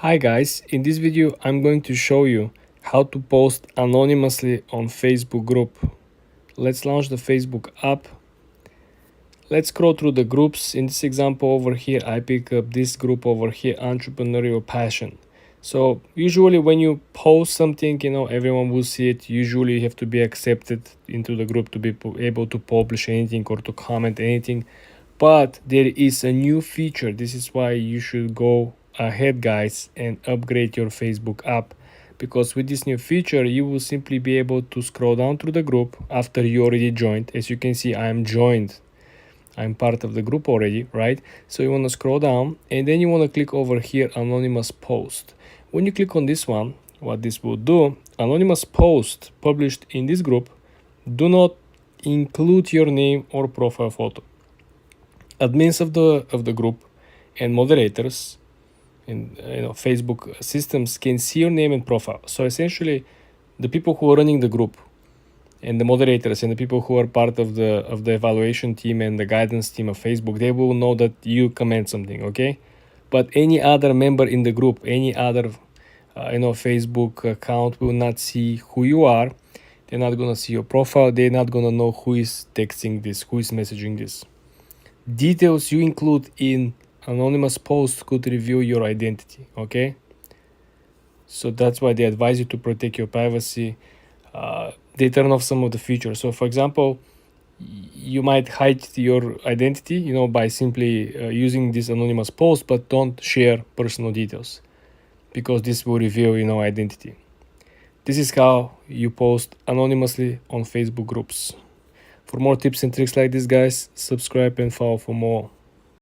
Hi guys, in this video I'm going to show you how to post anonymously on Facebook group. Let's launch the Facebook app. Let's scroll through the groups. In this example over here, I pick up this group over here, Entrepreneurial Passion. So usually when you post something, everyone will see it. Usually you have to be accepted into the group to be able to publish anything or to comment anything. But there is a new feature. This is why you should go ahead, guys, and upgrade your Facebook app, because with this new feature you will simply be able to scroll down through the group after you already joined. As you can see, I'm joined. I'm part of the group already, right? So you want to scroll down and then you want to click over here, anonymous post. When you click on this one, what this will do, anonymous post published in this group, do not include your name or profile photo. Admins of the group and moderators in Facebook systems can see your name and profile. So essentially, the people who are running the group and the moderators and the people who are part of the evaluation team and the guidance team of Facebook, they will know that you comment something, okay? But any other member in the group, any other Facebook account will not see who you are. They're not gonna see your profile. They're not gonna know who is texting this, who is messaging this. Details you include in anonymous posts could reveal your identity, okay? So that's why they advise you to protect your privacy. They turn off some of the features. So for example, you might hide your identity, by simply using this anonymous post, but don't share personal details, because this will reveal, identity. This is how you post anonymously on Facebook groups. For more tips and tricks like this, guys, subscribe and follow for more.